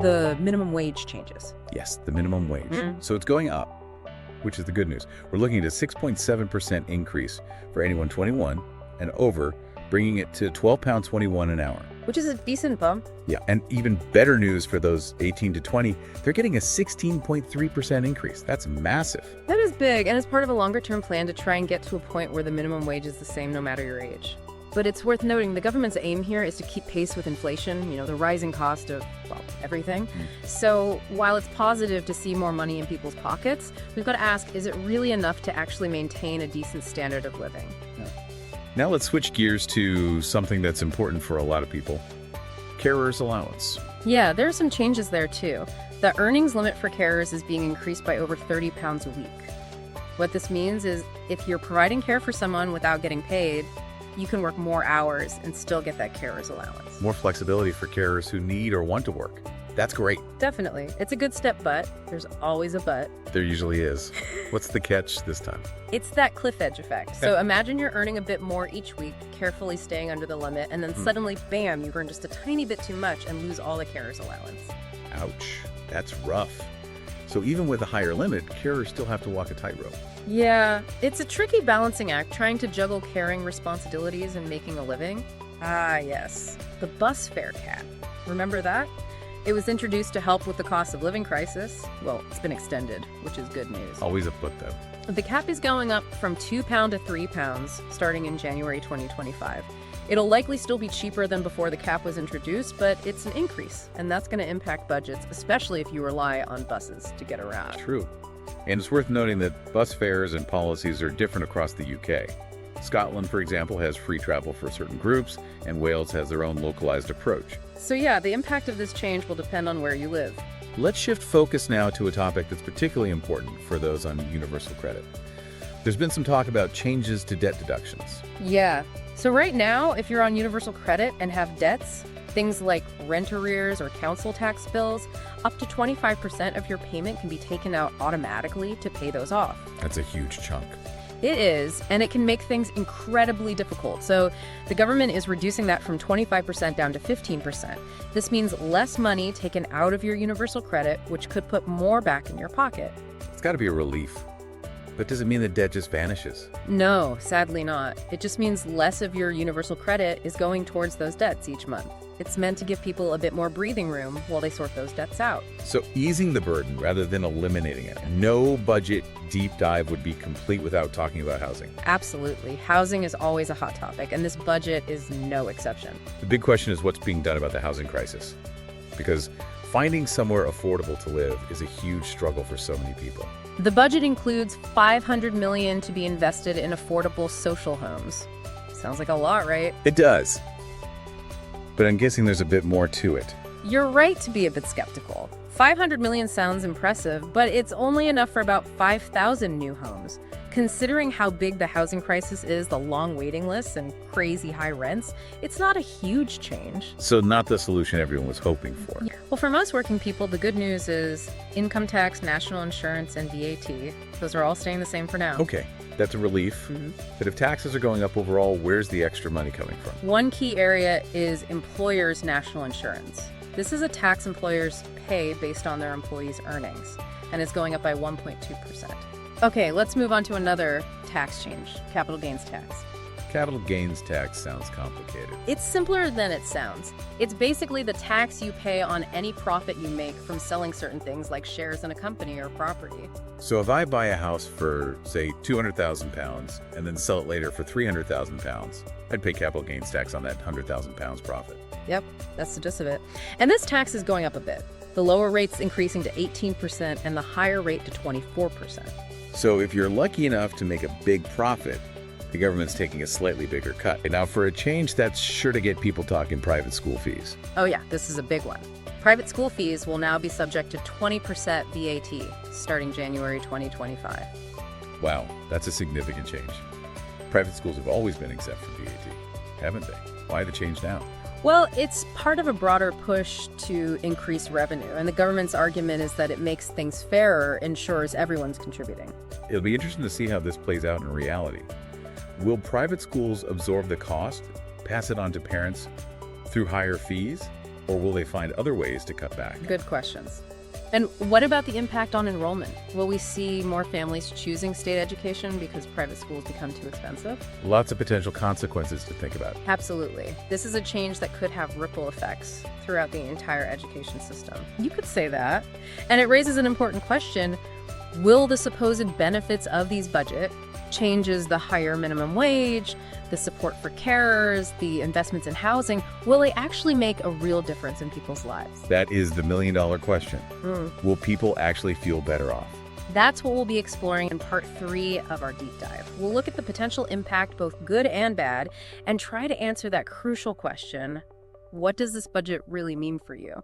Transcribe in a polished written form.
The minimum wage changes. Yes, the minimum wage. Mhm. So it's going up, which is the good news. We're looking at a 6.7% increase for anyone 21 and over, bringing it to £12.21 an hour. Which is a decent bump. Yeah, and even better news for those 18 to 20, they're getting a 16.3% increase. That's massive. That is big, and it's part of a longer-term plan to try and get to a point where the minimum wage is the same no matter your age. But it's worth noting the government's aim here is to keep pace with inflation, the rising cost of, well, everything. So while it's positive to see more money in people's pockets, we've got to ask, is it really enough to actually maintain a decent standard of living? Now let's switch gears to something that's important for a lot of people. Carer's allowance. Yeah, there are some changes there too. The earnings limit for carers is being increased by over £30 a week. What this means is if you're providing care for someone without getting paid, you can work more hours and still get that carer's allowance. More flexibility for carers who need or want to work. That's great. Definitely. It's a good step, but there's always a but. There usually is. What's the catch this time? It's that cliff edge effect. So imagine you're earning a bit more each week, carefully staying under the limit, and then suddenly, bam, you earn just a tiny bit too much and lose all the carer's allowance. Ouch. That's rough. So even with a higher limit, carers still have to walk a tightrope. Yeah, it's a tricky balancing act trying to juggle caring responsibilities and making a living. Ah, yes. The bus fare cap. Remember that? It was introduced to help with the cost of living crisis. Well, it's been extended, which is good news. Always a but, though. The cap is going up from £2 to £3 starting in January 2025. It'll likely still be cheaper than before the cap was introduced, but it's an increase, and that's going to impact budgets, especially if you rely on buses to get around. True. And it's worth noting that bus fares and policies are different across the UK. Scotland, for example, has free travel for certain groups, and Wales has their own localized approach. So yeah, the impact of this change will depend on where you live. Let's shift focus now to a topic that's particularly important for those on universal credit. There's been some talk about changes to debt deductions. Yeah. So right now, if you're on universal credit and have debts, things like rent arrears or council tax bills, up to 25% of your payment can be taken out automatically to pay those off. That's a huge chunk. It is, and it can make things incredibly difficult. So the government is reducing that from 25% down to 15%. This means less money taken out of your universal credit, which could put more back in your pocket. It's got to be a relief. But does it mean the debt just vanishes? No, sadly not. It just means less of your universal credit is going towards those debts each month. It's meant to give people a bit more breathing room while they sort those debts out. So easing the burden rather than eliminating it. No budget deep dive would be complete without talking about housing. Absolutely. Housing is always a hot topic, and this budget is no exception. The big question is what's being done about the housing crisis. Because finding somewhere affordable to live is a huge struggle for so many people. The budget includes $500 million to be invested in affordable social homes. Sounds like a lot, right? It does. But I'm guessing there's a bit more to it. You're right to be a bit skeptical. $500 million sounds impressive, but it's only enough for about 5,000 new homes. Considering how big the housing crisis is, the long waiting lists, and crazy high rents, it's not a huge change. So not the solution everyone was hoping for. Well, for most working people, the good news is income tax, national insurance, and VAT. Those are all staying the same for now. Okay, that's a relief. But if taxes are going up overall, where's the extra money coming from? One key area is employers' national insurance. This is a tax employers pay based on their employees' earnings, and it's going up by 1.2%. Okay, let's move on to another tax change, capital gains tax. Capital gains tax sounds complicated. It's simpler than it sounds. It's basically the tax you pay on any profit you make from selling certain things like shares in a company or property. So if I buy a house for, say, £200,000 and then sell it later for £300,000, I'd pay capital gains tax on that £100,000 profit. Yep, that's the gist of it. And this tax is going up a bit. The lower rate's increasing to 18% and the higher rate to 24%. So if you're lucky enough to make a big profit, the government's taking a slightly bigger cut. Now, for a change, that's sure to get people talking private school fees. Oh yeah, this is a big one. Private school fees will now be subject to 20% VAT starting January 2025. Wow, that's a significant change. Private schools have always been exempt from VAT, haven't they? Why the change now? Well, it's part of a broader push to increase revenue, and the government's argument is that it makes things fairer, ensures everyone's contributing. It'll be interesting to see how this plays out in reality. Will private schools absorb the cost, pass it on to parents through higher fees? Or will they find other ways to cut back? Good questions. And what about the impact on enrollment? Will we see more families choosing state education because private schools become too expensive? Lots of potential consequences to think about. Absolutely. This is a change that could have ripple effects throughout the entire education system. You could say that. And it raises an important question. Will the supposed benefits of these budget changes, the higher minimum wage, the support for carers, the investments in housing, will they actually make a real difference in people's lives? That is the million-dollar question. Will people actually feel better off? That's what we'll be exploring in part 3 of our deep dive. We'll look at the potential impact, both good and bad, and try to answer that crucial question, what does this budget really mean for you?